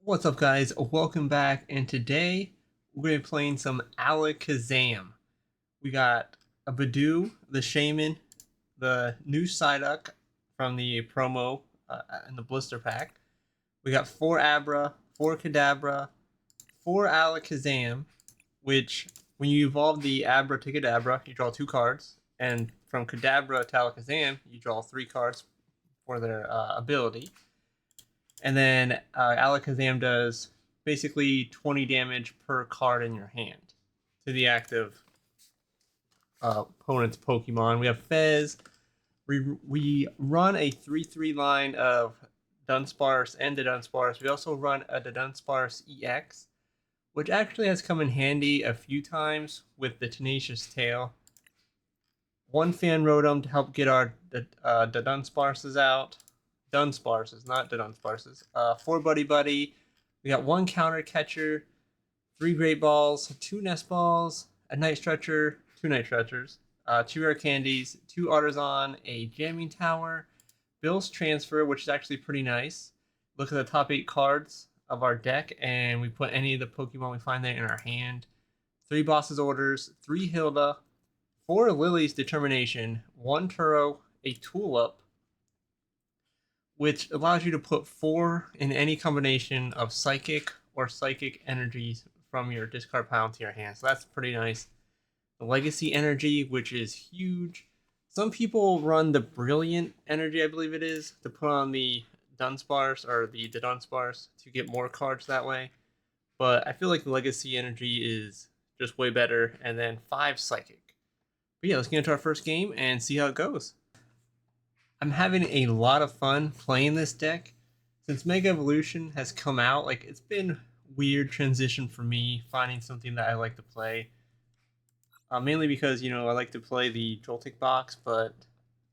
What's up, guys? Welcome back, and today we're going to be playing some Alakazam. We got a Budew, the Shaymin, the new Psyduck from the promo in the blister pack. We got 4 Abra, 4 Kadabra, 4 Alakazam, which when you evolve the Abra to Kadabra, you draw 2 cards, and from Kadabra to Alakazam, you draw 3 cards for their ability. And then Alakazam does basically 20 damage per card in your hand to the active opponent's Pokemon. We have Fez. We run a 3-3 line of Dunsparce and Dudunsparce. We also run a Dudunsparce EX, which actually has come in handy a few times with the Tenacious Tail. 1 Fan Rotom to help get our Dudunsparces out. Dunsparces, not Dudunsparces. 4 Buddy Buddy. We got 1 Counter Catcher, 3 Great Balls, 2 Nest Balls, a Night Stretcher, 2 Night Stretchers, 2 Rare Candies, 2 Artisan, a Jamming Tower, Bill's Transfer, which is actually pretty nice. Look at the top 8 cards of our deck, and we put any of the Pokemon we find there in our hand. 3 Boss's Orders, 3 Hilda, 4 Lillie's Determination, 1 Turo, a Tulip, which allows you to put 4 in any combination of Psychic or Psychic energies from your discard pile into your hand. So that's pretty nice. The Legacy Energy, which is huge. Some people run the Brilliant Energy, I believe it is, to put on the Dunsparce or the Dudunsparce to get more cards that way. But I feel like the Legacy Energy is just way better. And then 5 Psychic. But yeah, let's get into our first game and see how it goes. I'm having a lot of fun playing this deck. Since Mega Evolution has come out, like, it's been weird transition for me finding something that I like to play. Mainly because, I like to play the Joltik box, but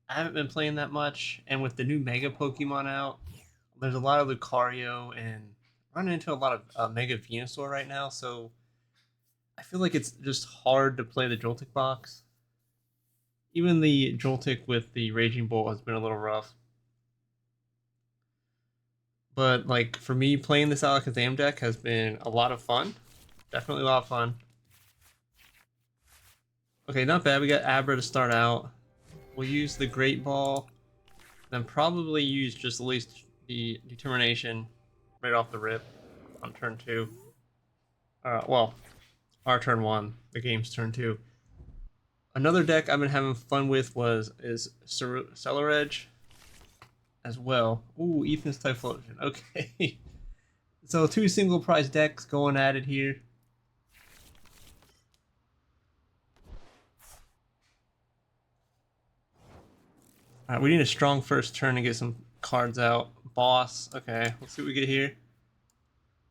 I haven't been playing that much. And with the new Mega Pokemon out, there's a lot of Lucario and running into a lot of Mega Venusaur right now, so I feel like it's just hard to play the Joltik box. Even the Joltik with the Raging Bolt has been a little rough. But, like, for me, playing this Alakazam deck has been a lot of fun. Definitely a lot of fun. Okay, not bad. We got Abra to start out. We'll use the Great Ball. Then probably use just at least the Determination right off the rip on turn 2. Well, our turn 1. The game's turn 2. Another deck I've been having fun with is Celoredge as well. Ooh, Ethan's Typhlosion. Okay. So 2 single prize decks going at it here. Alright, we need a strong first turn to get some cards out. Boss. Okay, let's see what we get here.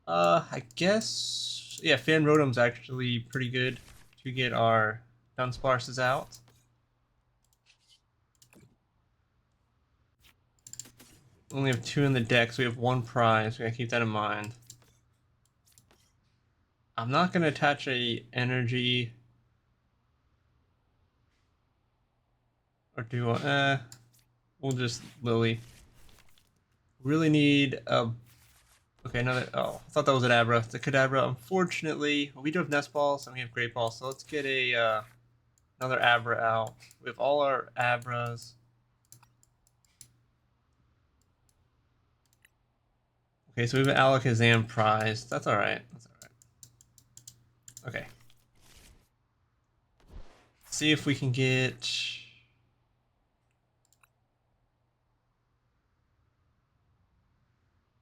I guess, yeah, Fan Rotom's actually pretty good to get our Dunsparces out. Only have 2 in the deck, so we have 1 prize. We gotta keep that in mind. I'm not gonna attach a energy. Or do I? We'll just Lillie. Really need a. Okay, another. Oh, I thought that was an Abra. It's a Kadabra. Unfortunately, we do have Nest Balls and we have Great Balls, so let's get a another Abra out. We have all our Abras. Okay, so we have an Alakazam prize. That's all right. That's all right. Okay. Let's see if we can get.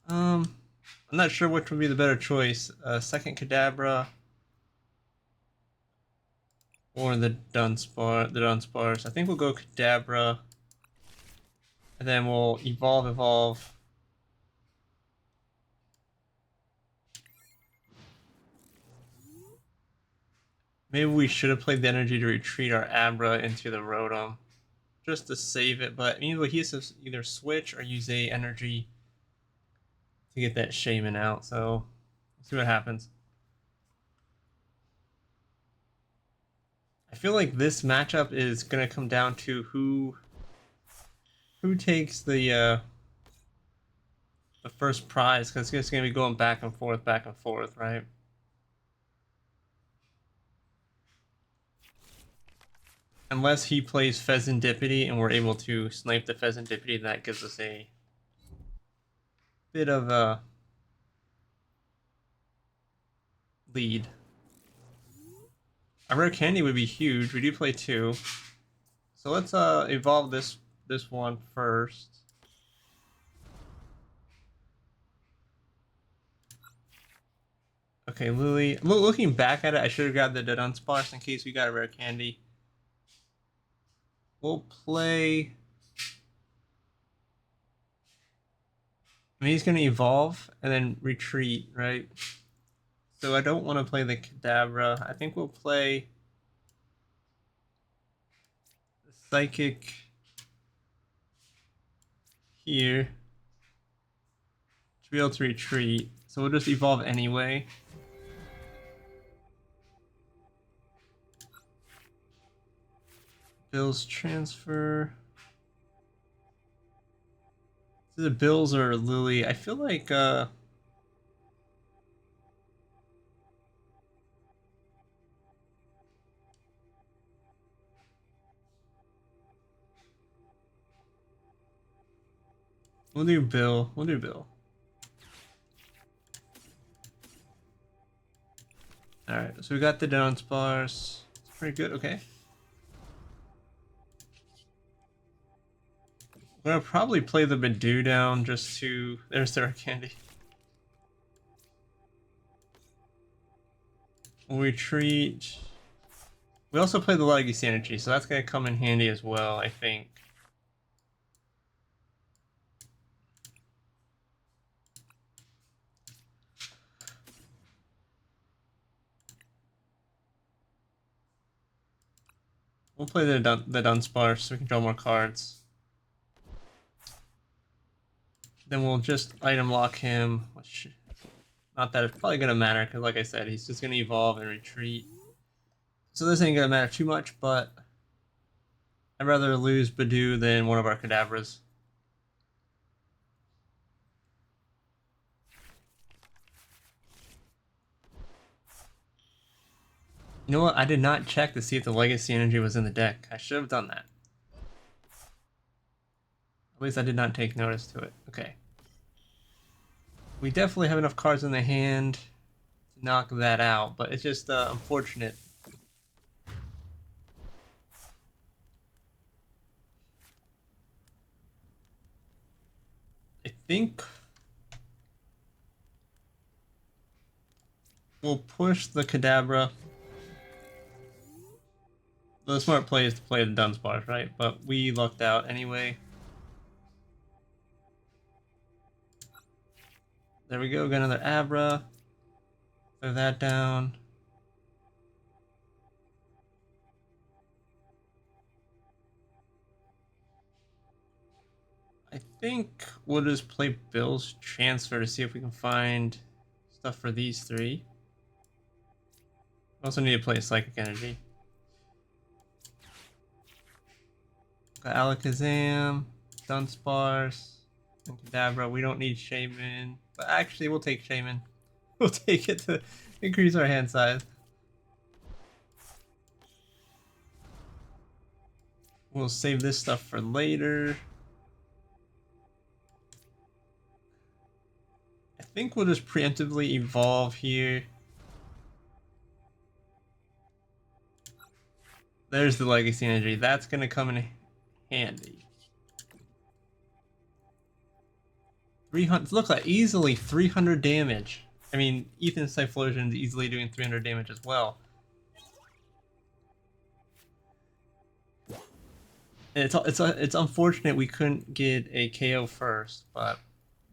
I'm not sure which would be the better choice. Second Kadabra or the Dunsparce. I think we'll go Kadabra. And then we'll evolve. Maybe we should have played the energy to retreat our Abra into the Rotom. Just to save it, but anyway, he has to either switch or use a energy to get that Shaymin out, so let's see what happens. I feel like this matchup is gonna come down to who takes the the first prize, because it's going to be going back and forth, right? Unless he plays Fezandipiti and we're able to snipe the Fezandipiti, that gives us a bit of a lead. A rare candy would be huge. We do play 2. So let's evolve this one first. Okay, Lillie. Looking back at it, I should have grabbed the Dunsparce in case we got a rare candy. We'll play. I mean, he's going to evolve and then retreat, right? So I don't want to play the Kadabra. I think we'll play the Psychic here to be able to retreat. So we'll just evolve anyway. Bills transfer. The Bills or Lillie. I feel like we'll do Bill. We'll do Bill. Alright, so we got the Dunsparce. It's pretty good, okay. I'm gonna probably play the Budew down just to... There's their candy. We'll retreat. We also play the Legacy Energy, so that's gonna come in handy as well, I think. We'll play the Dunsparce so we can draw more cards. Then we'll just item lock him. Not that it's probably gonna matter, because like I said, he's just gonna evolve and retreat. So this ain't gonna matter too much, but I'd rather lose Budew than one of our Kadabras. You know what? I did not check to see if the Legacy Energy was in the deck. I should have done that. At least I did not take notice to it. Okay. We definitely have enough cards in the hand to knock that out, but it's just unfortunate. I think we'll push the Kadabra. The smart play is to play the Dunsparce, right? But we lucked out anyway. There we go, got another Abra. Throw that down. I think we'll just play Bill's Transfer to see if we can find stuff for these 3. Also need to play Psychic Energy. Got Alakazam, Dunsparce, and Kadabra. We don't need Shaymin. But actually, we'll take Shaymin. We'll take it to increase our hand size. We'll save this stuff for later. I think we'll just preemptively evolve here. There's the Legacy Energy. That's going to come in handy. 300, look like easily 300 damage. I mean, Ethan's Typhlosion is easily doing 300 damage as well. And it's unfortunate we couldn't get a KO first, but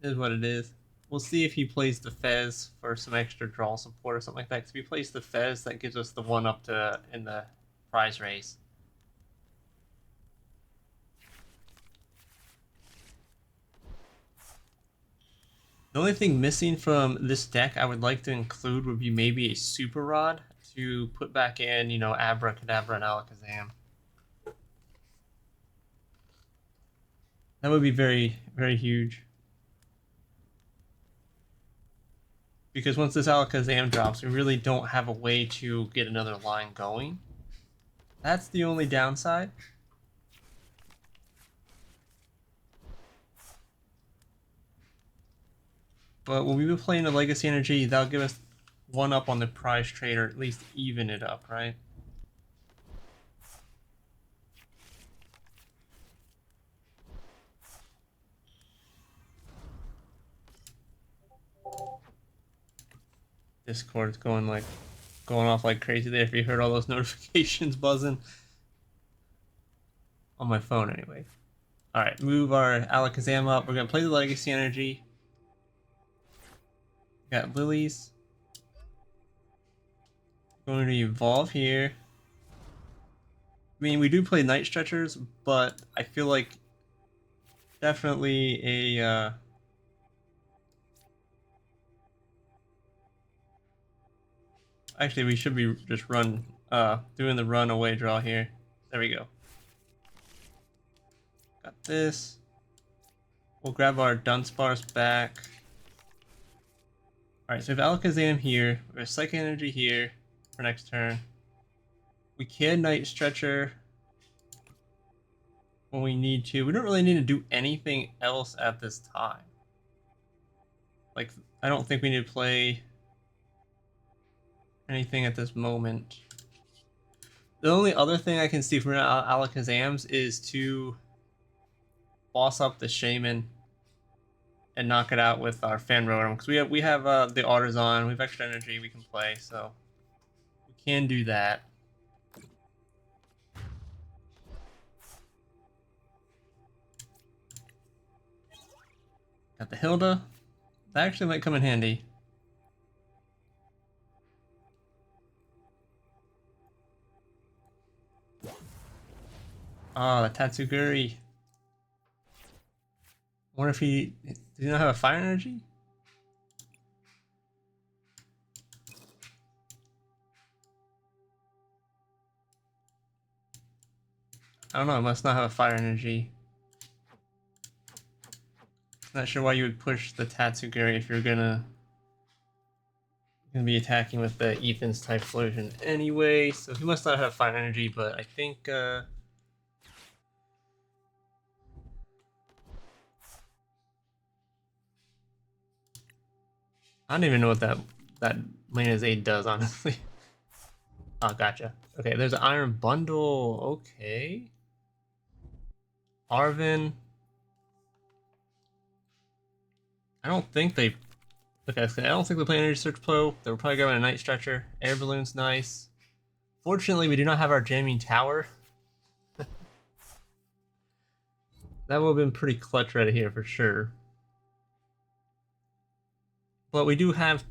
it is what it is. We'll see if he plays the Fez for some extra draw support or something like that. Because if he plays the Fez, that gives us the 1-up to in the prize race. The only thing missing from this deck I would like to include would be maybe a Super Rod to put back in, you know, Abra, Kadabra, and Alakazam. That would be very, very huge. because once this Alakazam drops, we really don't have a way to get another line going. That's the only downside. But when we were playing the Legacy Energy, that'll give us one up on the prize trade, or at least even it up, right? Discord's going off like crazy there if you heard all those notifications buzzing. On my phone anyway. Alright, move our Alakazam up. We're gonna play the Legacy Energy. Got Lilies. Going to evolve here. I mean, we do play Night Stretchers, but I feel like definitely a actually we should be just doing the run away draw here. There we go. Got this. We'll grab our Dunsparce back. Alright, so we have Alakazam here. We have Psychic Energy here for next turn. We can Night Stretcher when we need to. We don't really need to do anything else at this time. Like, I don't think we need to play anything at this moment. The only other thing I can see from Alakazams is to boss up the Shaymin and knock it out with our Fan Rotom, because we have the Otters on, we have extra energy we can play, so we can do that. Got the Hilda. That actually might come in handy. Oh, the Tatsuguri. I wonder if does he not have a fire energy? I don't know, it must not have a fire energy. Not sure why you would push the Tatsuguri if you're gonna be attacking with the Ethan's Typhlosion anyway, so he must not have fire energy, but I think I don't even know what that Lena's Aid does, honestly. Oh, gotcha. Okay, there's an Iron Bundle. Okay. Arvin. I don't think they... Okay, I don't think they play Energy Search Pro. They were probably grabbing a Night Stretcher. Air Balloon's nice. Fortunately, we do not have our Jamming Tower. That would have been pretty clutch right here for sure. But we do have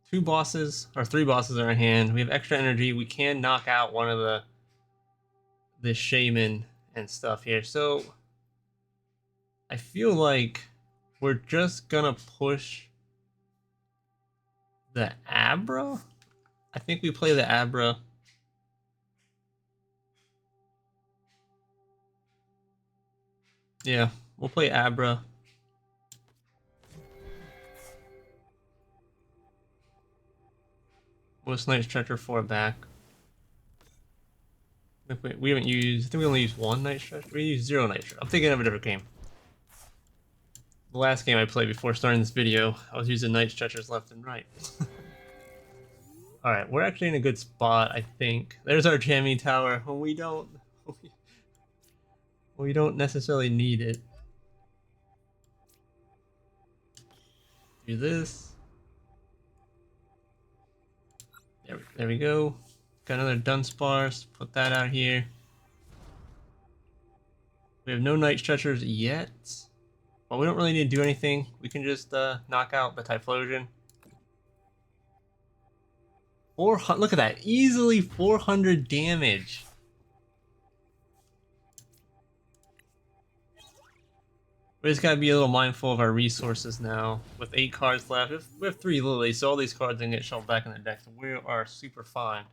three bosses in our hand. We have extra energy. We can knock out one of the Shaymin and stuff here. So I feel like we're just gonna push the Abra. I think we play the Abra. Yeah, we'll play Abra. What's Night Stretcher 4 back? We haven't used... I think we only used one Night Stretcher. We used 0 Night Stretcher. I'm thinking of a different game. The last game I played before starting this video, I was using Night Stretchers left and right. Alright, we're actually in a good spot, I think. There's our Jamming Tower. When we don't necessarily need it. Do this. There we go. Got another Dunsparce. Put that out here. We have no Night Stretchers yet. But we don't really need to do anything. We can just knock out the Typhlosion. 400, look at that. Easily 400 damage. We just gotta be a little mindful of our resources now. With 8 cards left, we have 3 Lilies, so all these cards can get shoved back in the deck, so we are super fine.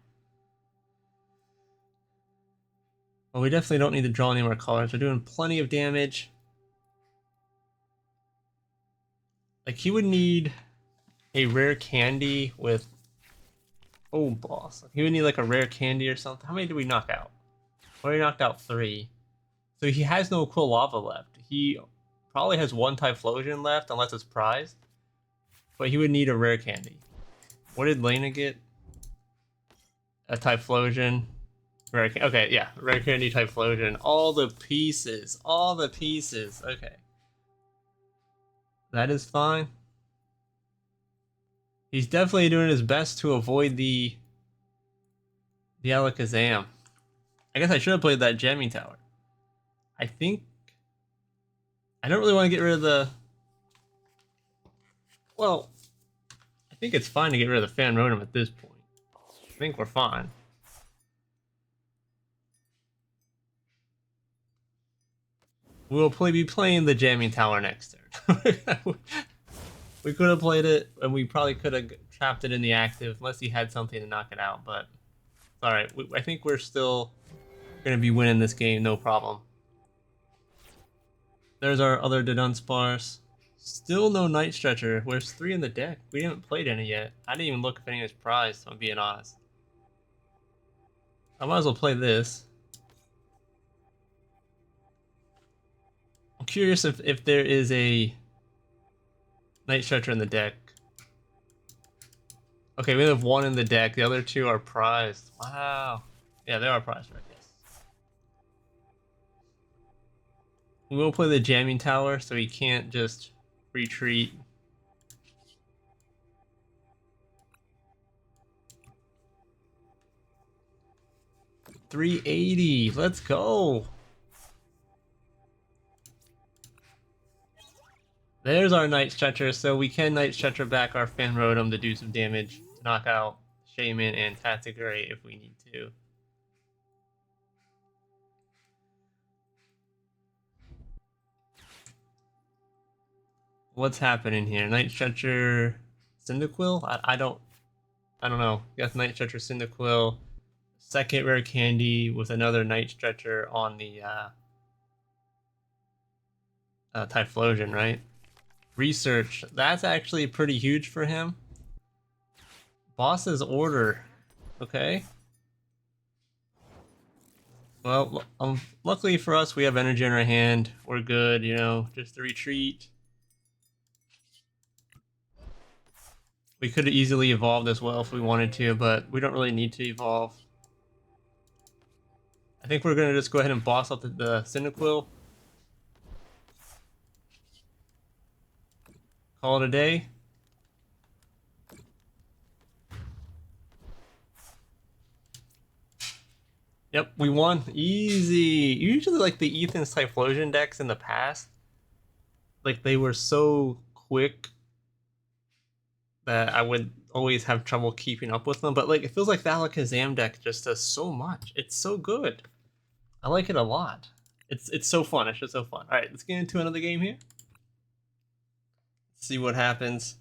Well, we definitely don't need to draw any more cards. We're doing plenty of damage. Like, he would need a rare candy with... Oh, boss. He would need like a rare candy or something. How many did we knock out? We already knocked out 3. So he has no Quilava left. He probably has 1 Typhlosion left, unless it's prized. But he would need a rare candy. What did Lena get? A Typhlosion. Okay, yeah. Rare candy, Typhlosion. All the pieces. All the pieces. Okay. That is fine. He's definitely doing his best to avoid the Alakazam. I guess I should have played that Jamming Tower. I think... I don't really want to get rid of the... Well, I think it's fine to get rid of the Fan Rotom at this point. I think we're fine. We'll be playing the Jamming Tower next turn. We could have played it, and we probably could have trapped it in the active, unless he had something to knock it out, but... Alright, I think we're still going to be winning this game, no problem. There's our other Dudunsparce. Still no Night Stretcher. There's 3 in the deck. We haven't played any yet. I didn't even look if any was prized, if I'm being honest. I might as well play this. I'm curious if there is a Night Stretcher in the deck. Okay, we have 1 in the deck. The other 2 are prized. Wow. Yeah, they are prized, right? Yes. We will play the Jamming Tower, so he can't just retreat. $380. Let's go. There's our Night Stretcher, so we can Night Stretcher back our Fan Rotom to do some damage to knock out Shaymin and Tatsuguri if we need to. What's happening here? Night Stretcher, Cyndaquil? I don't know. Yes, Night Stretcher, Cyndaquil. Second rare candy with another Night Stretcher on the Typhlosion, right? Research. That's actually pretty huge for him. Boss's order. Okay. Well, luckily for us, we have energy in our hand. We're good, you know, just a retreat. We could have easily evolved as well if we wanted to, but we don't really need to evolve. I think we're going to just go ahead and boss up the Cyndaquil. Call it a day. Yep, we won. Easy. Usually, like, the Ethan's Typhlosion decks in the past, like, they were so quick that I would always have trouble keeping up with them. But, like, it feels like the Alakazam deck just does so much. It's so good. I like it a lot. It's so fun. It's just so fun. All right, let's get into another game here. Let's see what happens.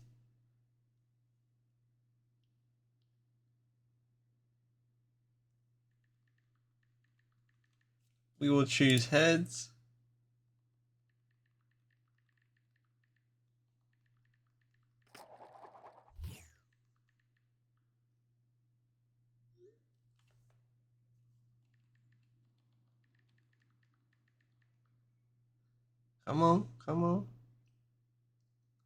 We will choose heads. Come on, come on.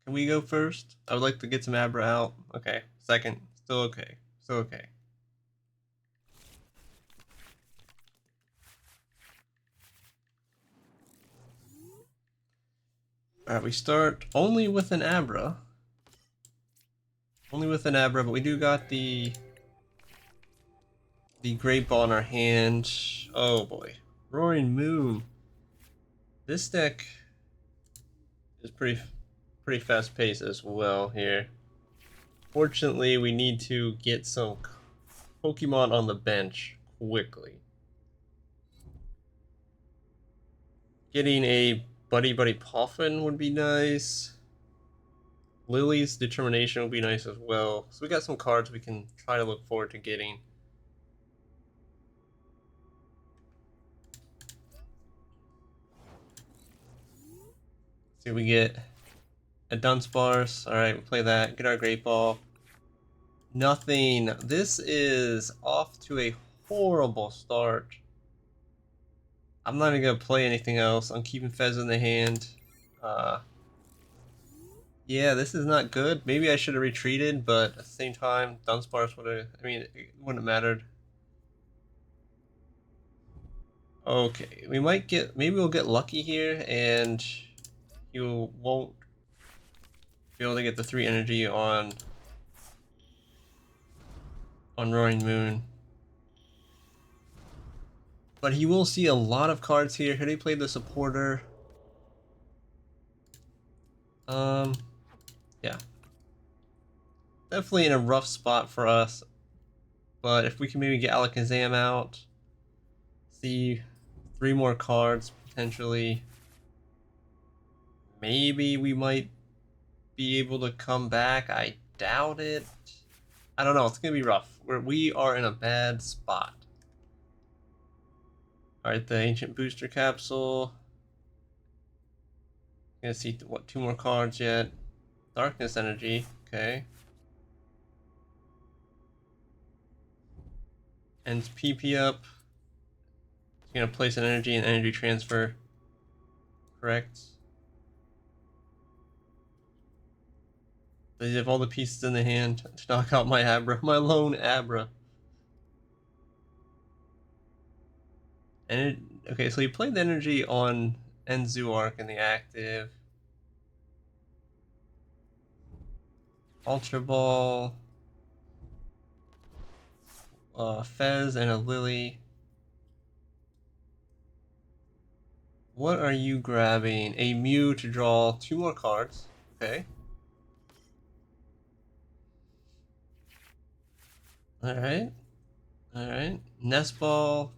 Can we go first? I would like to get some Abra out. Okay, second. Still okay. Still okay. Alright, we start only with an Abra. Only with an Abra, but we do got the Great Ball in our hand. Oh boy. Roaring Moon. This deck is pretty fast paced as well here. Fortunately, we need to get some Pokemon on the bench quickly. Getting a Buddy Poffin would be nice. Lillie's Determination would be nice as well. So we got some cards we can try to look forward to getting. See what we get. A Dunsparce. Alright, we'll play that. Get our Great Ball. Nothing. This is off to a horrible start. I'm not even gonna play anything else. I'm keeping Fez in the hand. Yeah, this is not good. Maybe I should have retreated, but at the same time, Dunsparce would have. I mean, it wouldn't have mattered. Okay, we might get. Maybe we'll get lucky here, and you won't be able to get the 3 energy on Roaring Moon. But he will see a lot of cards here. Here they play the supporter. Yeah. Definitely in a rough spot for us. But if we can maybe get Alakazam out, see 3 more cards potentially, maybe we might be able to come back. I doubt it. I don't know. It's gonna be rough. We are in a bad spot. All right, the Ancient Booster Capsule. Gonna see what 2 more cards yet. Darkness Energy. Okay. Ends PP up. It's gonna place an energy and energy transfer. Correct. Does he have all the pieces in the hand to knock out my Abra? My lone Abra. And okay, so he played the energy on Enzuark in the active. Ultra Ball. Fez and a Lillie. What are you grabbing? A Mew to draw 2 more cards. Okay. Alright. Alright. Nest Ball.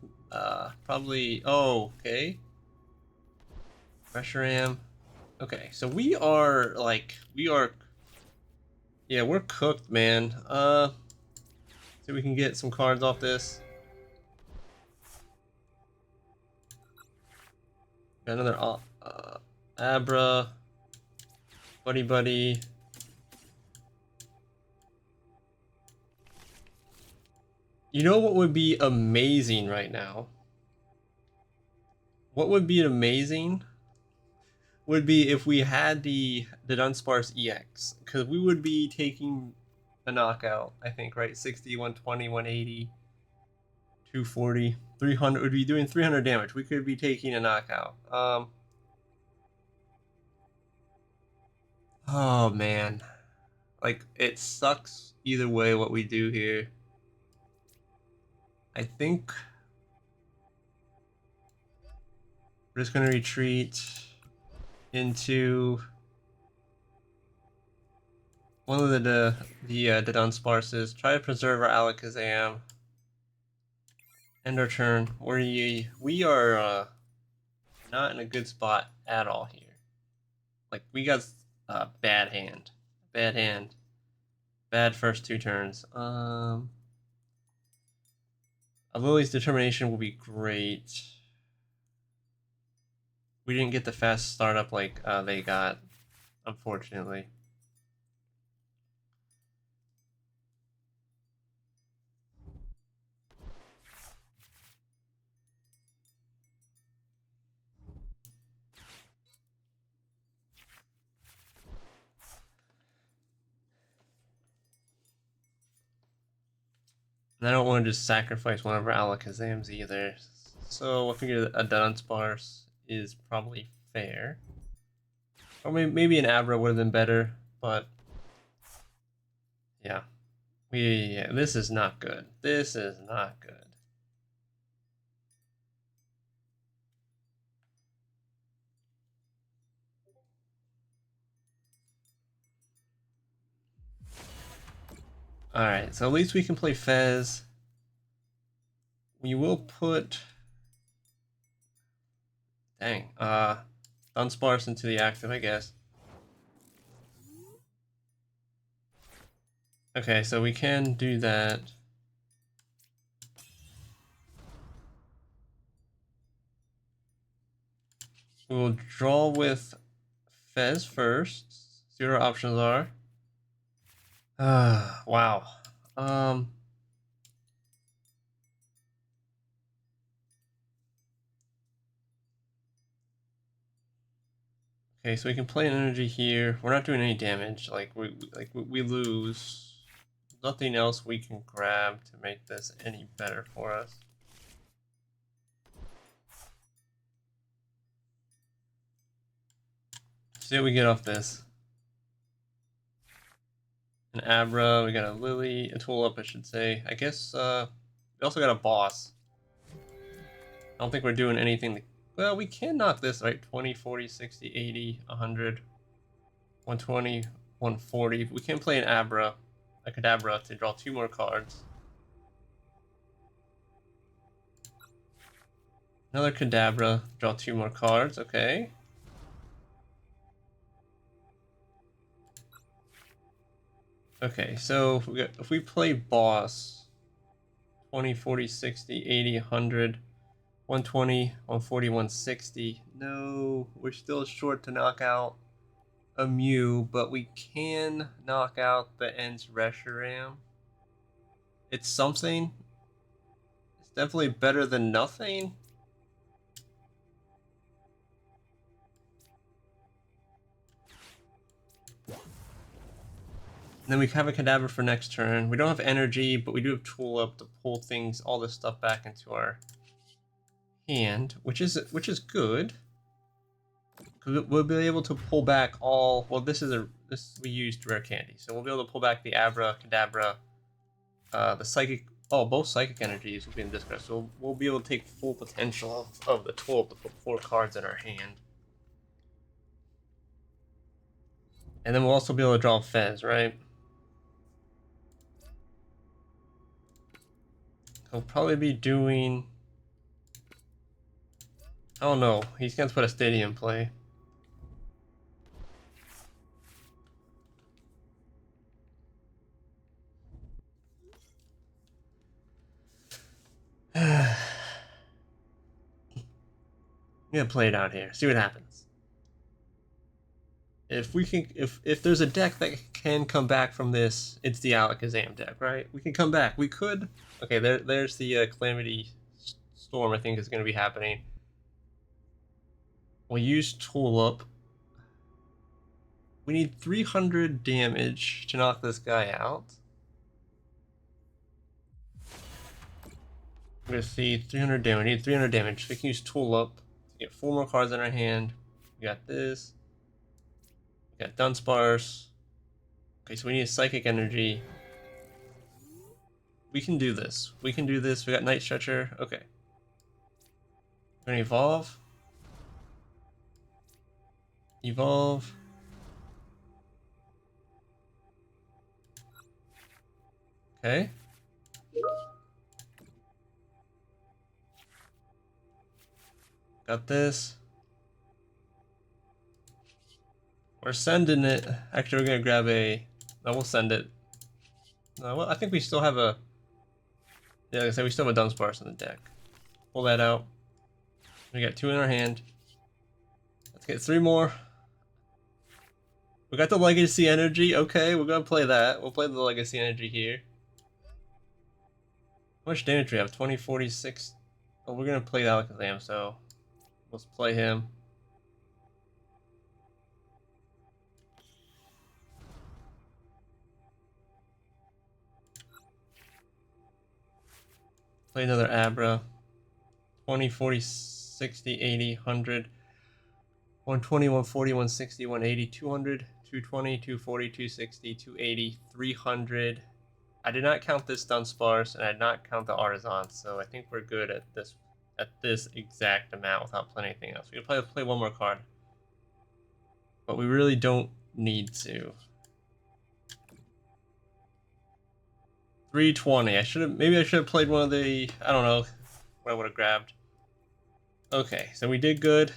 Probably. Oh, okay. Reshiram. Okay, so we are like. Yeah, we're cooked, man. So we can get some cards off this. Got another Abra. Buddy. You know what would be amazing right now? What would be amazing would be if we had the Dunsparce EX, because we would be taking a knockout, I think, right? 60, 120, 180, 240, 300. Would be doing 300 damage. We could be taking a knockout. Oh man, like it sucks either way what we do here. I think we're just gonna retreat into one of the Dunsparces. Try to preserve our Alakazam. End our turn. We are not in a good spot at all here. Like we got a bad hand. Bad hand. Bad first 2 turns. A Lily's Determination will be great. We didn't get the fast startup like they got, unfortunately. And I don't want to just sacrifice one of our Alakazams either. So I figured a Dunsparce is probably fair. Or maybe an Abra would have been better, but yeah. This is not good. This is not good. Alright, so at least we can play Fez. We will put... Dang, Dunsparce into the active, I guess. Okay, so we can do that. We'll draw with Fez first. See what our options are. Wow. Okay, so we can play an energy here. We're not doing any damage. Like we lose. Nothing else we can grab to make this any better for us. See what we get off this. An Abra, we got a Lillie, a tool up I should say. I guess we also got a boss. I don't think we're doing anything to, well, we can knock this, right? 20, 40, 60, 80, 100, 120, 140. We can play an Abra, a Kadabra to draw 2 more cards. Another Kadabra, draw 2 more cards, okay. Okay, so if we play boss, 20, 40, 60, 80, 100, 120, 140, 160. No, we're still short to knock out a Mew, but we can knock out the Ents Reshiram. It's something. It's definitely better than nothing. And then we have a Kadabra for next turn. We don't have energy, but we do have Tool Up to pull things, all this stuff back into our hand, which is good. We'll be able to pull back all. Well, this we used rare candy, so we'll be able to pull back the Abra, Kadabra, the psychic. Oh, both psychic energies will be in discard, so we'll be able to take full potential of the tool to put 4 cards in our hand, and then we'll also be able to draw Fez, right? He'll probably be doing. I don't know. He's gonna put a stadium play. I'm gonna play it out here. See what happens. If we can, if there's a deck that can come back from this, it's the Alakazam deck, right? We can come back. We could. Okay, there's the Calamity Storm. I think is going to be happening. We'll use Tool Up. We need 300 damage to knock this guy out. I'm gonna see 300 damage. We need 300 damage. We can use Tool Up to get 4 more cards in our hand. We got this. We got Dunsparce. Okay, so we need a Psychic Energy. We can do this. We can do this. We got Night Stretcher. Okay. We're gonna evolve. Evolve. Okay. Got this. We're sending it. Actually, we're gonna grab a. No, we'll send it. Well, I think we still have a. Yeah, like I said, we still have a Dunsparce in the deck. Pull that out. We got 2 in our hand. Let's get 3 more. We got the Legacy Energy. Okay, we're gonna play that. We'll play the Legacy Energy here. How much damage do we have? 20, 46. Oh, we're gonna play the Alakazam, so let's play him. Play another Abra. 20, 40, 60, 80, 100, 120, 140, 160, 180, 200, 220, 240, 260, 280, 300. I did not count this Dunsparce, and I did not count the Artisan, so I think we're good at this exact amount without playing anything else. We can play 1 more card, but we really don't need to. 320. Maybe I should have played one of the. I don't know what I would have grabbed. Okay, so we did good.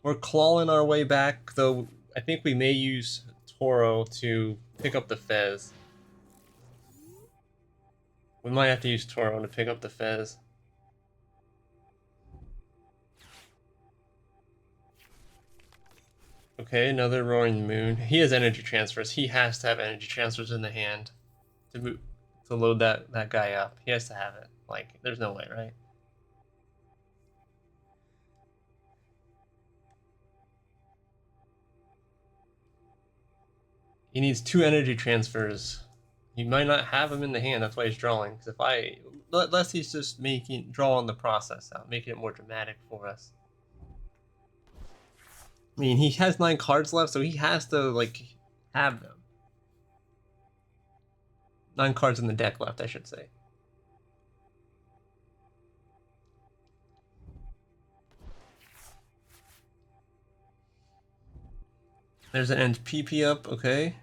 We're clawing our way back, though. I think we may use Toro to pick up the Fez. We might have to use Toro to pick up the Fez. Okay, another Roaring Moon. He has energy transfers. He has to have energy transfers in the hand to load that guy up. He has to have it. Like, there's no way, right? He needs 2 energy transfers. He might not have them in the hand. That's why he's drawing. Because unless he's just drawing the process out, making it more dramatic for us. I mean, he has 9 cards left, so he has to like have them. 9 cards in the deck left, I should say. There's an NPP up, okay.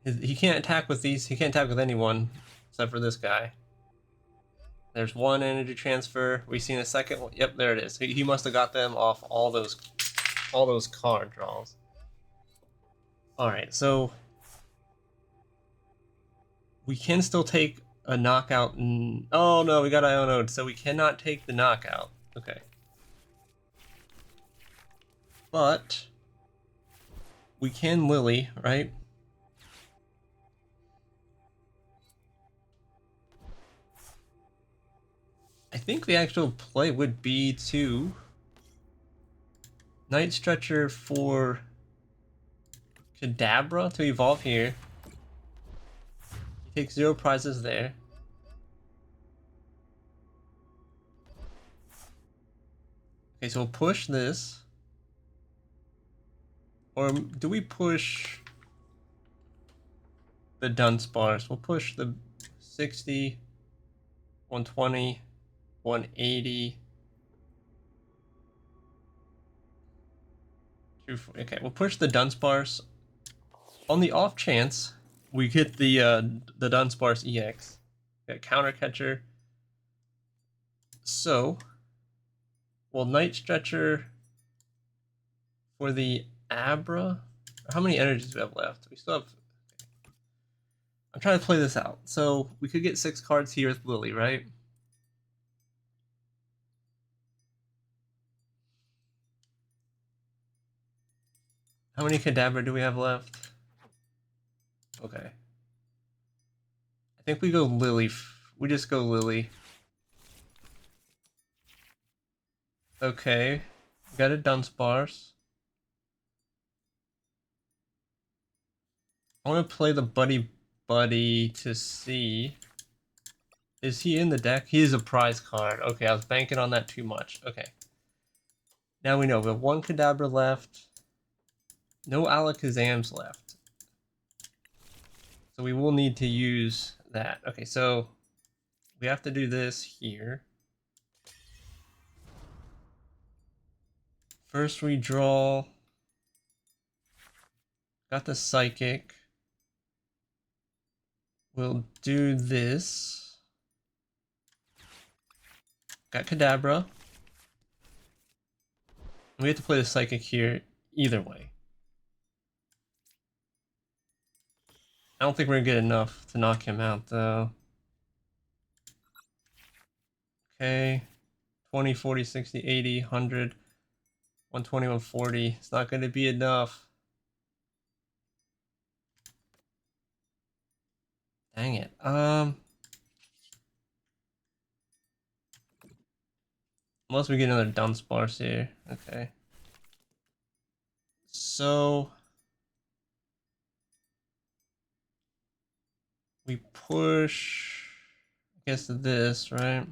He can't attack with these. He can't attack with anyone except for this guy. There's 1 energy transfer. We seen a second one. Yep, there it is. He must have got them off all those card draws. All right, so we can still take a knockout. Oh no, we got Iono'd, so we cannot take the knockout. Okay. But we can Lillie, right? I think the actual play would be to Night Stretcher for Kadabra to evolve here. He takes 0 prizes there. Okay, so we'll push this. Or do we push the Dunsparce? We'll push the 60, 120, 180. Okay, we'll push the Dunsparce. On the off chance we get the Dunsparce EX. Got Counter Catcher. So we'll Night Stretcher for the Abra. How many energies do we have left? We still have. I'm trying to play this out. So we could get 6 cards here with Lillie, right? How many Kadabra do we have left? Okay. I think we go Lillie. We just go Lillie. Okay. We got a Dunsparce. I want to play the Buddy to see. Is he in the deck? He is a prize card. Okay, I was banking on that too much. Okay. Now we know we have 1 Kadabra left. No Alakazams left. So we will need to use that. Okay, so we have to do this here. First we draw. Got the Psychic. We'll do this. Got Kadabra. We have to play the Psychic here either way. I don't think we're gonna get enough to knock him out though. Okay. 20, 40, 60, 80, 100, 120, 140. It's not gonna be enough. Dang it. Unless we get another Dunsparce here. Okay. So we push, I guess, this, right?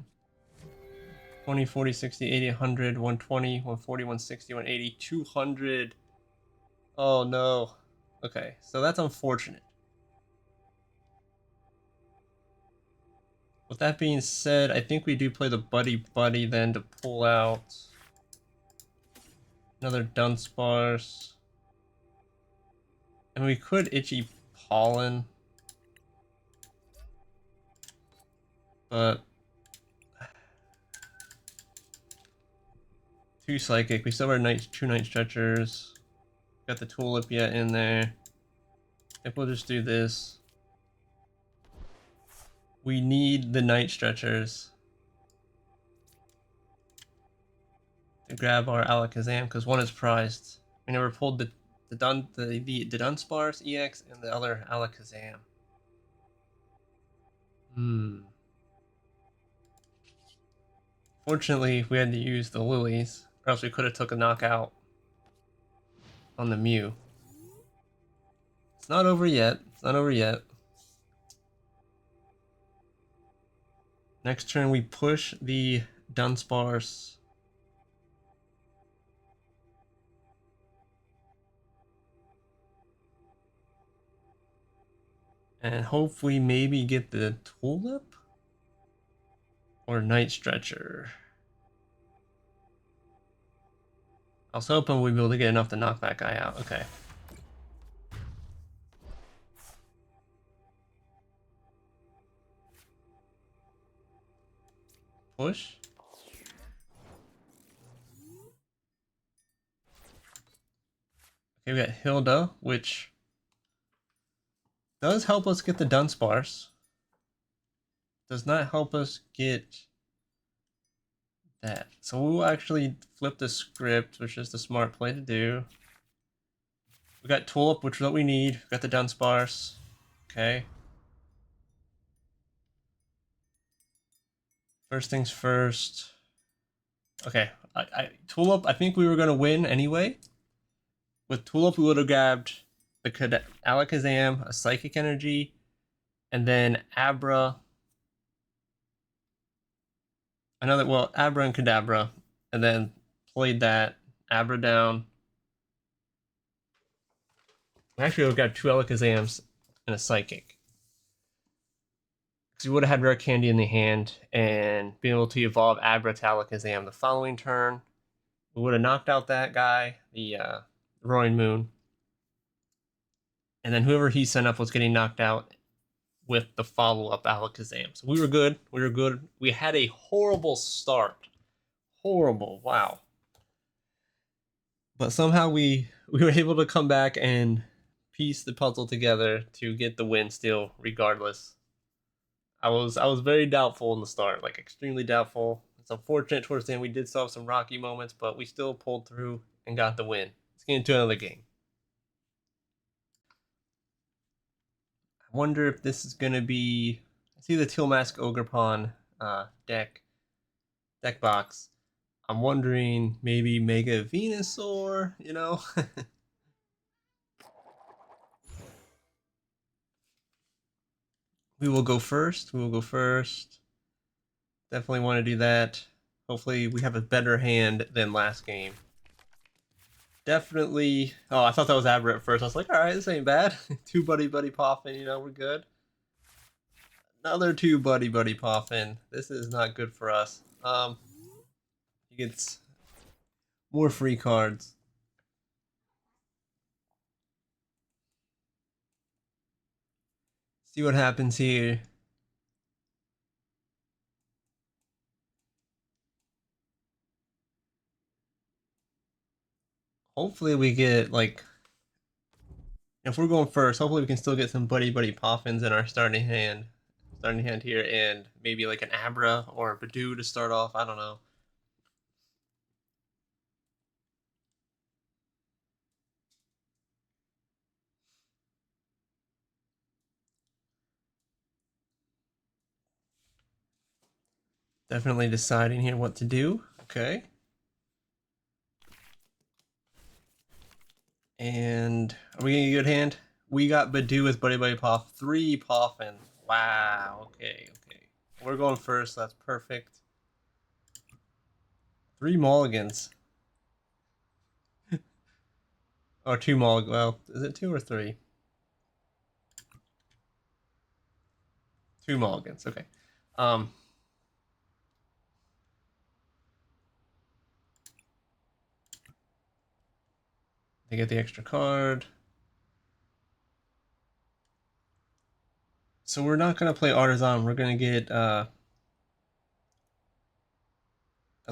20, 40, 60, 80, 100, 120, 140, 160, 180, 200. Oh no. Okay, so that's unfortunate. With that being said, I think we do play the Buddy then to pull out another Dunsparce. And we could Itchy Pollen. But 2 Psychic. We still have our 2 Night Stretchers. Got the Tulip yet in there. I think we'll just do this. We need the Night Stretchers. to grab our Alakazam because one is prized. We never pulled the Dunsparce EX and the other Alakazam. Fortunately, we had to use the Lillies, or else we could have took a knockout on the Mew. It's not over yet. It's not over yet. Next turn, we push the Dunsparce. And hopefully maybe get the Tulip? Or Night Stretcher. I was hoping we'd be able to get enough to knock that guy out. Okay. Push. Okay, we got Hilda, which does help us get the Dunsparce. Does not help us get that. So we'll actually flip the script, which is the smart play to do. We got Tulip, which is what we need. We got the Dunsparce. Okay. First things first. Okay, Tulip, I think we were going to win anyway. With Tulip, we would have grabbed the Alakazam, a Psychic Energy, and then Abra. Abra and Kadabra, and then played that, Abra down. Actually, we've got two Alakazams and a Psychic. Because we would have had Rare Candy in the hand and been able to evolve Abra to Alakazam the following turn. We would have knocked out that guy, the Roaring Moon. And then whoever he sent up was getting knocked out with the follow-up Alakazam. So we were good. We were good. We had a horrible start. Horrible. Wow. But somehow we were able to come back and piece the puzzle together to get the win still, regardless. I was very doubtful in the start, like extremely doubtful. It's unfortunate towards the end we did still have some rocky moments, but we still pulled through and got the win. Let's get into another game. I wonder if this is gonna be. I see the Teal Mask Ogrepon deck box. I'm wondering maybe Mega Venusaur, you know? We will go first. We will go first. Definitely want to do that. Hopefully we have a better hand than last game. Definitely. Oh, I thought that was Abra at first. I was like, all right, this ain't bad. Two buddy poffin, you know, we're good. Another two buddy poffin. This is not good for us. He gets more free cards. See what happens here. Hopefully we get, like, if we're going first, hopefully we can still get some buddy poffins in our starting hand here, and maybe like an Abra or a Budew to start off. I don't know. Definitely deciding here what to do. Okay. And are we getting a good hand? We got Budew with buddy poff. 3 poffin. Wow. Okay. We're going first. So that's perfect. 3 mulligans. Or 2 mulligans. Well, is it 2 or 3? 2 mulligans. Okay. They get the extra card. So we're not going to play Artisan. We're going to get at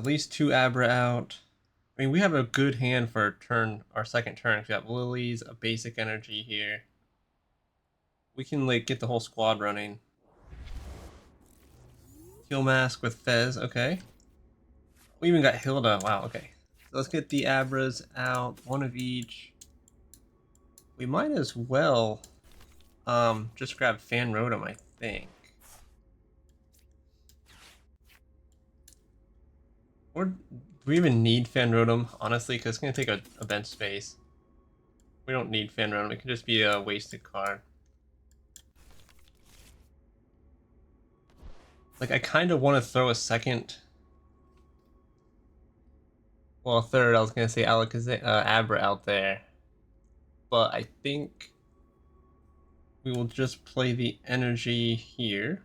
least 2 Abra out. I mean, we have a good hand for our second turn. We got Lillie's, a basic energy here. We can like get the whole squad running. Teal Mask with Fez, okay. We even got Hilda. Wow, okay. So let's get the Abras out, one of each. We might as well just grab Fan Rotom, I think. Or do we even need Fan Rotom, honestly? Because it's going to take a bench space. We don't need Fan Rotom. It can just be a wasted card. Like, I kind of want to throw a second... Well, a third, I was going to say Alakazam, Abra out there. But I think we will just play the energy here.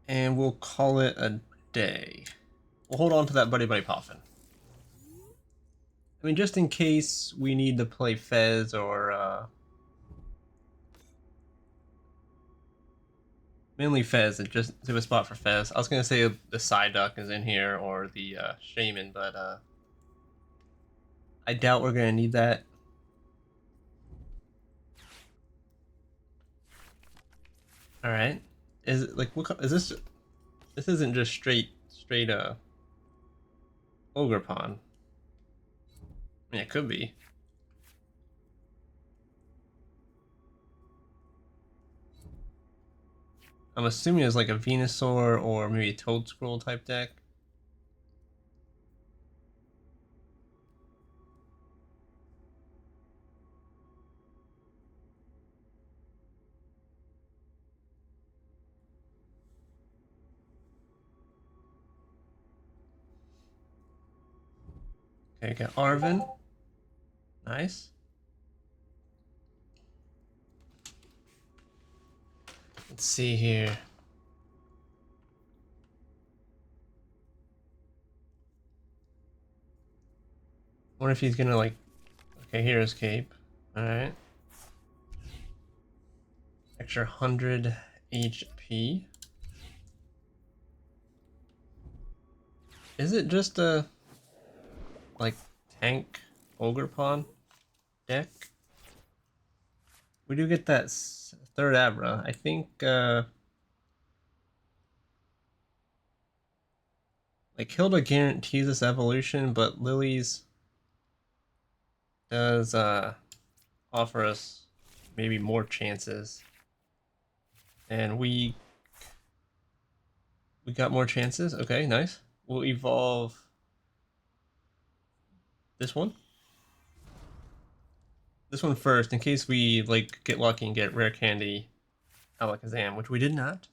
And we'll call it a day. We'll hold on to that Buddy Poffin. I mean, just in case we need to play Fez or mainly Fez, and just do a spot for Fez. I was gonna say the Psyduck is in here or the Shaymin, but I doubt we're gonna need that. All right, is it like what is this? This isn't just straight Ogre Pond. I mean, it could be. I'm assuming it's like a Venusaur or maybe a Toadscroll type deck. Okay, got Arven. Nice. Let's see here. I wonder if he's gonna like... Okay, here's Cape. Alright. Extra 100 HP. Is it just a... like, tank Ogre Pond deck? We do get that third Abra. I think, like, Hilda guarantees this evolution, but Lillie's does offer us maybe more chances. And we got more chances. Okay, nice. We'll evolve this one. This one first, in case we like get lucky and get rare candy Alakazam, which we did not.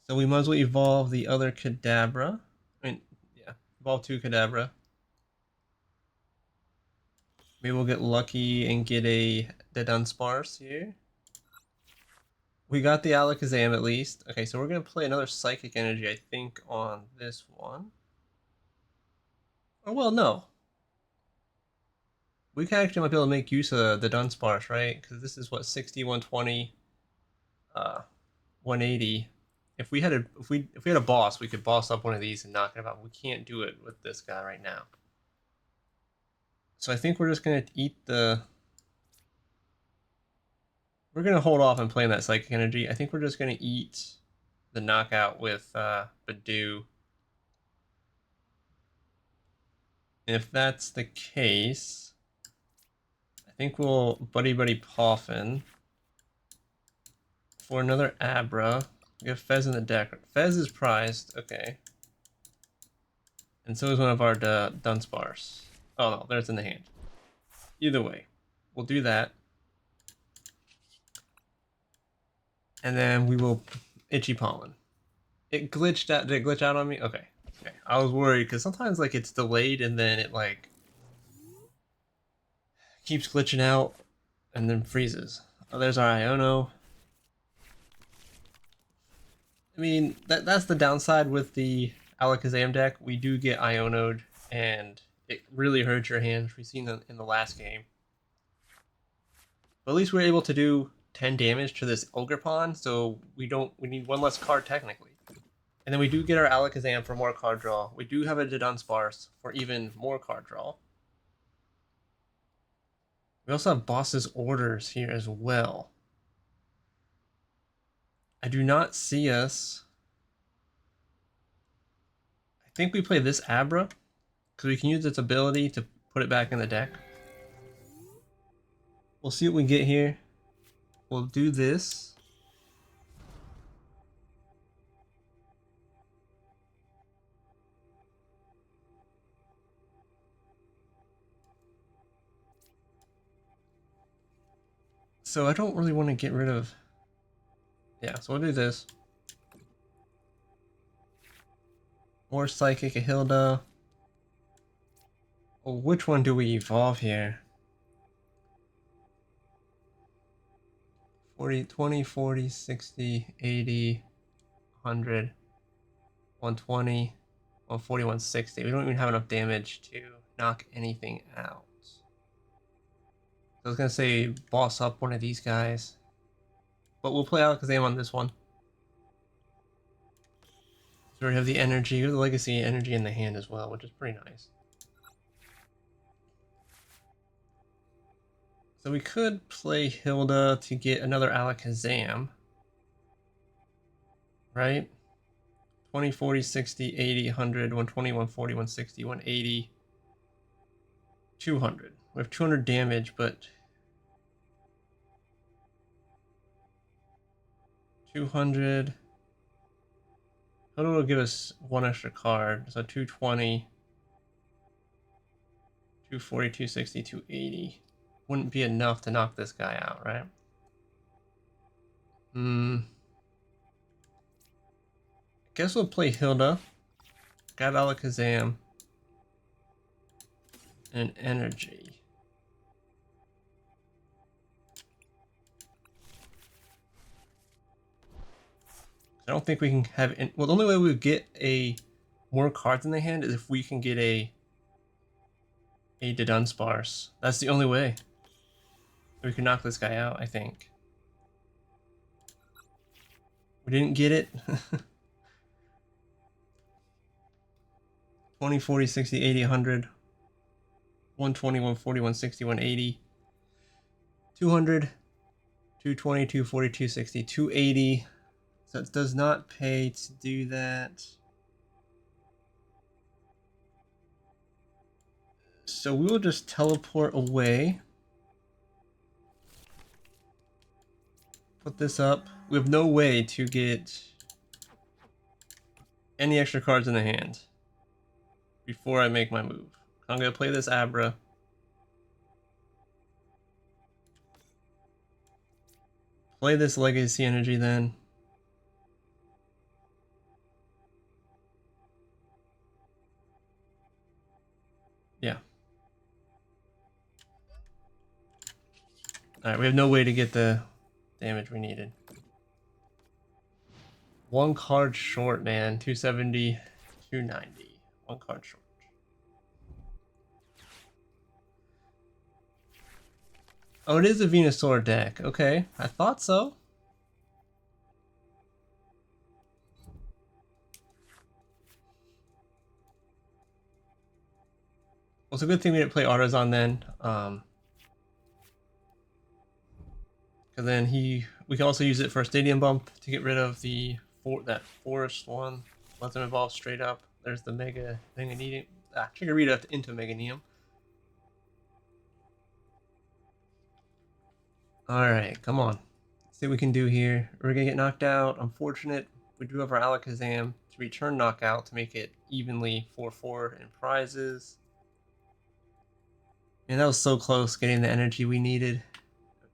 So we might as well evolve the other Kadabra. I mean, yeah, evolve 2 Kadabra. Maybe we'll get lucky and get the Dunsparce here. We got the Alakazam at least. Okay, so we're going to play another Psychic Energy, I think, on this one. Oh, well, no. We can actually might be able to make use of the Dunsparce, right? Because this is what, 60, 120, 180. If we had a boss, we could boss up one of these and knock it out. We can't do it with this guy right now. So I think we're just gonna eat the... We're gonna hold off on playing that Psychic Energy. I think we're just gonna eat the knockout with Budew. And if that's the case, I think we'll Buddy Poffin for another Abra. We have Fez in the deck. Fez is prized, okay. And so is one of our Dunsparce. Oh no, there's in the hand. Either way, we'll do that. And then we will Itchy Pollen. It glitched out. Did it glitch out on me? Okay. Okay. I was worried because sometimes like it's delayed and then it like keeps glitching out and then freezes. Oh, there's our Iono. I mean, that's the downside with the Alakazam deck. We do get Iono'd, and it really hurts your hand, which we've seen in the last game. But at least we're able to do 10 damage to this Ogre Pond, so we need one less card technically. And then we do get our Alakazam for more card draw. We do have a Dudunsparce for even more card draw. We also have Boss's Orders here as well. I do not see us. I think we play this Abra because we can use its ability to put it back in the deck. We'll see what we get here. We'll do this. So I don't really want to get rid of... Yeah, so we'll do this. More Psychic, a Hilda. Well, which one do we evolve here? 40, 20, 40, 60, 80, 100, 120, 140, 160. We don't even have enough damage to knock anything out. I was gonna say boss up one of these guys, but we'll play Alakazam on this one. So we have the energy, we have the legacy energy in the hand as well, which is pretty nice. So we could play Hilda to get another Alakazam, right? 20, 40, 60, 80, 100, 120, 140, 160, 180, 200. We have 200 damage, but 200. Hilda will give us one extra card, so 220, 240, 260, 280. Wouldn't be enough to knock this guy out, right? Guess we'll play Hilda, grab Alakazam, and energy. I don't think we can have... Well, the only way we would get more cards in the hand is if we can get a Dudunsparce. That's the only way we can knock this guy out, I think. We didn't get it. 20, 40, 60, 80, 100, 120, 140, 160, 180, 200, 220, 240, 260, 280. So it does not pay to do that. So we will just teleport away. Put this up. We have no way to get any extra cards in the hand before I make my move. I'm going to play this Abra. Play this Legacy Energy then. Yeah. Alright, we have no way to get the damage we needed. One card short, man. 270, 290. One card short. Oh, it is a Venusaur deck. Okay, I thought so. Well, it's a good thing we didn't play Artisan then. Because then we can also use it for a Stadium Bump to get rid of that forest one. Let them evolve straight up. There's the Mega Meganium. Chikorita into Meganium. Alright, come on. Let's see what we can do here. We're gonna get knocked out. Unfortunate. We do have our Alakazam to return knockout to make it evenly 4-4 in prizes. And that was so close getting the energy we needed.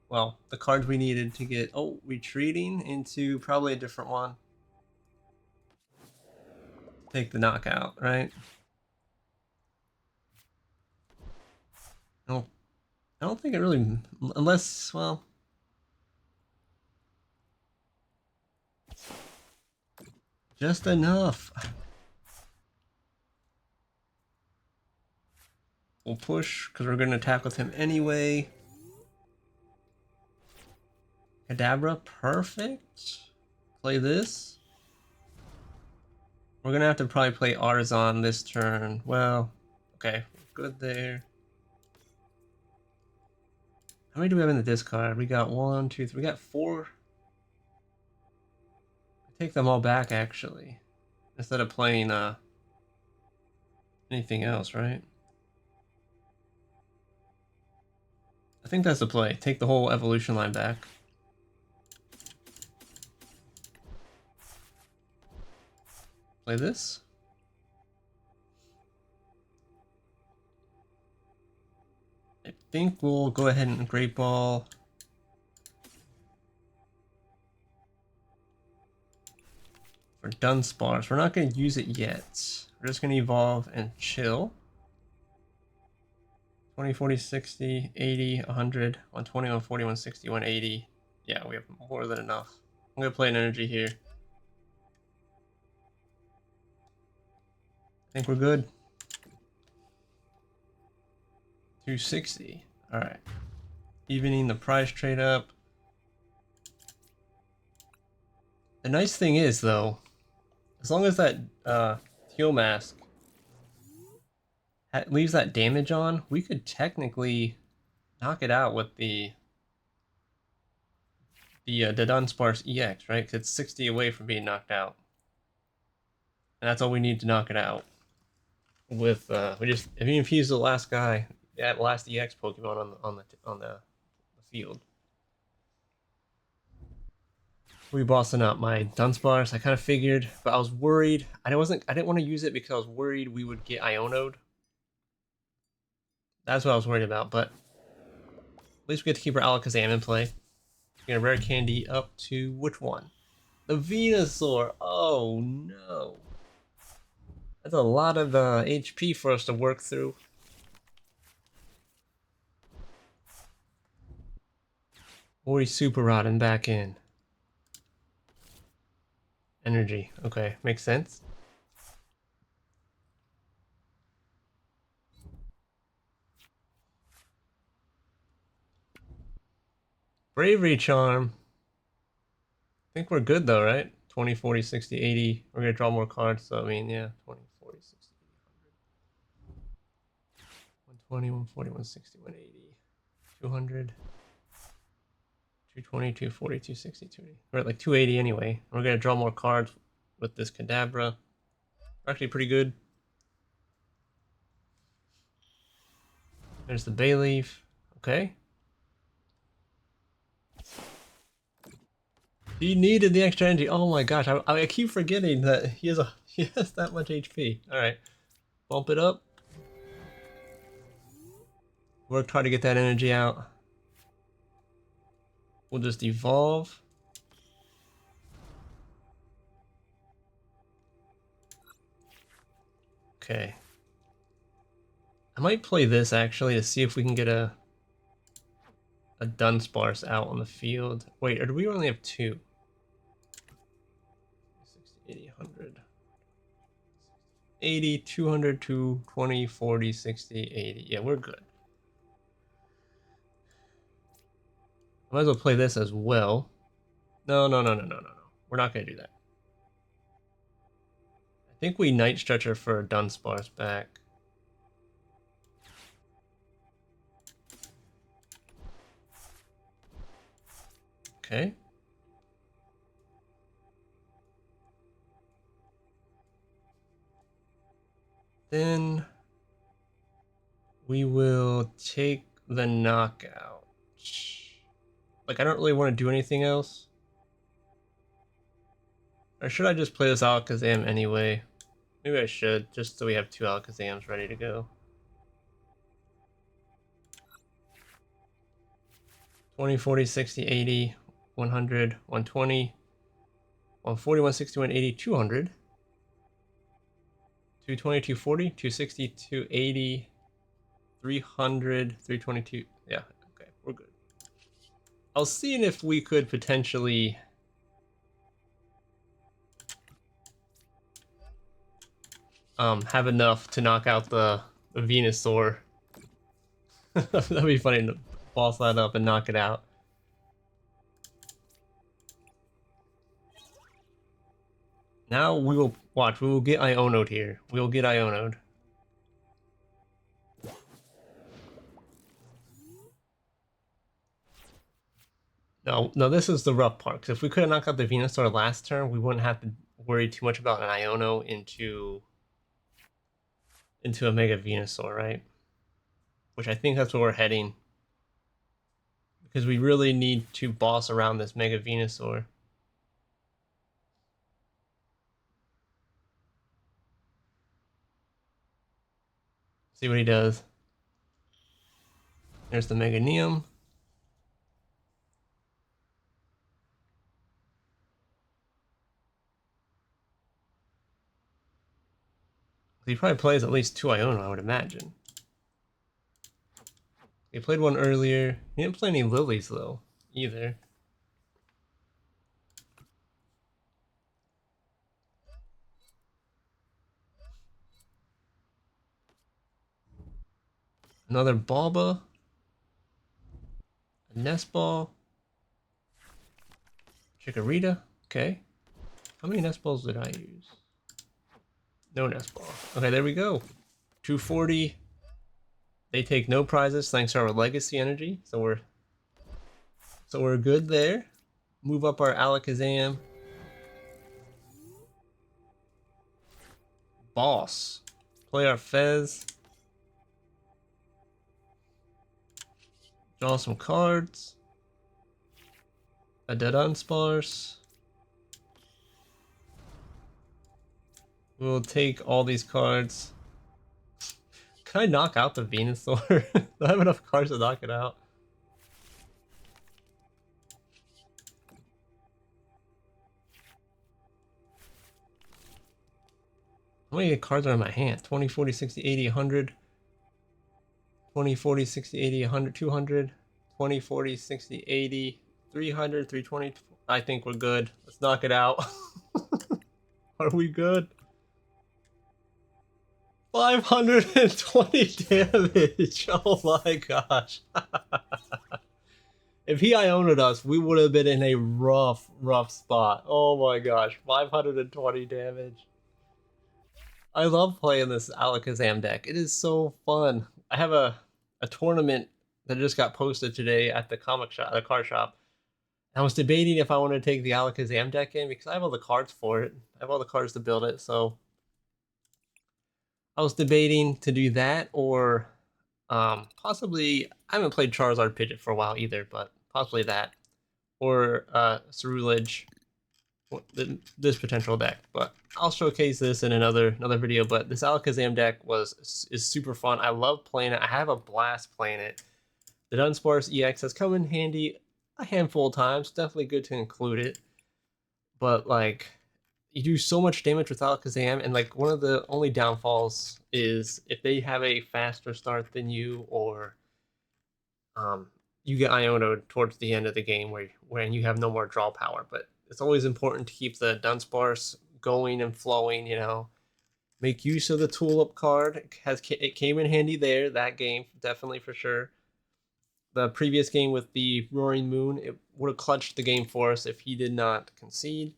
Well, the cards we needed to get... Oh, retreating into probably a different one. Take the knockout, right? No, I don't think it really... Unless, well... Just enough. We'll push, because we're going to attack with him anyway. Kadabra, perfect. Play this. We're going to have to probably play Artisan this turn. Well, okay, good there. How many do we have in the discard? We got 1, 2, 3. We got 4. take them all back actually, instead of playing anything else, right? I think that's the play. Take the whole evolution line back. Play this. I think we'll go ahead and Great Ball. For Dunsparce. We're not going to use it yet. We're just going to evolve and chill. 20, 40, 60, 80, 100, 120, 140, 160, 180. Yeah, we have more than enough. I'm going to play an energy here. I think we're good. 260. Alright. Evening the price trade up. The nice thing is, though, as long as that Teal Mask leaves that damage on, we could technically knock it out with the Dunsparce EX, right? Because it's 60 away from being knocked out. And that's all we need to knock it out. With if you infuse the last guy, that last EX Pokemon on the field. We bossing up my Dunsparce. I kind of figured, but I was worried. I didn't want to use it because I was worried we would get Iono'd. That's what I was worried about, but at least we get to keep our Alakazam in play. Get a rare candy up to which one? The Venusaur. Oh no. That's a lot of HP for us to work through. Ori Super Rod and back in. Energy. Okay, makes sense. Bravery Charm. I think we're good though, right? 20, 40, 60, 80. We're going to draw more cards, so I mean, yeah. 20, 40, 60, 100. 120, 140, 160, 180. 200. 220, 240, 260, 280. We're at like 280 anyway. We're going to draw more cards with this Kadabra. We're actually pretty good. There's the Bayleaf. Okay. He needed the extra energy. Oh my gosh, I keep forgetting that he has that much HP. All right, bump it up. Worked hard to get that energy out. We'll just evolve. Okay. I might play this actually to see if we can get a Dunsparce out on the field. Wait, or do we only have two? 60, 80, 100. 80, 200, 220, 40, 60, 80. Yeah, we're good. I might as well play this as well. No. We're not going to do that. I think we Night Stretcher for a Dunsparce back. Okay. Then we will take the knockout. Like, I don't really want to do anything else. Or should I just play this Alakazam anyway? Maybe I should, just so we have two Alakazams ready to go. 20, 40, 60, 80, 100, 120, 140, 160, 180, 200. 220, 240, 260, 280, 300, 322. Yeah, okay, we're good. I was seeing if we could potentially have enough to knock out the Venusaur. That'd be funny to boss that up and knock it out. Now we will watch. We will get Iono'd here. We will get Iono'd. No, this is the rough part. Because if we could have knocked out the Venusaur last turn, we wouldn't have to worry too much about an Iono into a Mega Venusaur, right? Which I think that's where we're heading. Because we really need to boss around this Mega Venusaur. See what he does. There's the Meganium. He probably plays at least 2 Iono, I would imagine. He played one earlier. He didn't play any Lilies, though, either. Another Balba. A Nest Ball. Chikorita. Okay. How many Nest Balls did I use? No Nest Ball. Okay, there we go. 240. They take no prizes thanks to our Legacy Energy, so we're good there. Move up our Alakazam. Boss. Play our Fez. Draw some cards. A Dunsparce. We'll take all these cards. Can I knock out the Venusaur? Do I have enough cards to knock it out? How many cards are in my hand? 20, 40, 60, 80, 100. 20, 40, 60, 80, 100, 200. 20, 40, 60, 80, 300, 320. I think we're good. Let's knock it out. Are we good? 520 damage. Oh my gosh. If he Iona'd us, we would have been in a rough spot. Oh my gosh. 520 damage. I love playing this Alakazam deck. It is so fun. I have a tournament that just got posted today at the comic shop, the card shop. I was debating if I want to take the Alakazam deck in because I have all the cards for it. I have all the cards to build it, so I was debating to do that or possibly, I haven't played Charizard Pidgeot for a while either, but possibly that. Or Ceruledge, this potential deck. But I'll showcase this in another video, but this Alakazam deck is super fun. I love playing it. I have a blast playing it. The Dunsparce EX has come in handy a handful of times. Definitely good to include it. But like, you do so much damage with Alakazam, and like one of the only downfalls is if they have a faster start than you, or you get Iono'd towards the end of the game when you have no more draw power. But it's always important to keep the Dunsparce going and flowing, you know. Make use of the Tulip card. It came in handy there, that game, definitely for sure. The previous game with the Roaring Moon, it would have clutched the game for us if he did not concede.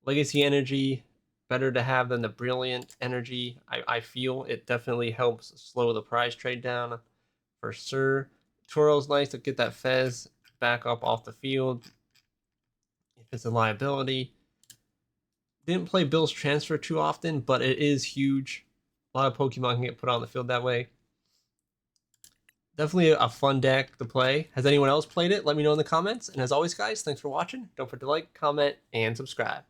Legacy Energy, better to have than the Brilliant Energy. I feel it definitely helps slow the prize trade down for sure. Toro's nice to get that Fez back up off the field if it's a liability. Didn't play Bill's Transfer too often, but it is huge. A lot of Pokemon can get put on the field that way. Definitely a fun deck to play. Has anyone else played it? Let me know in the comments. And as always, guys, thanks for watching. Don't forget to like, comment, and subscribe.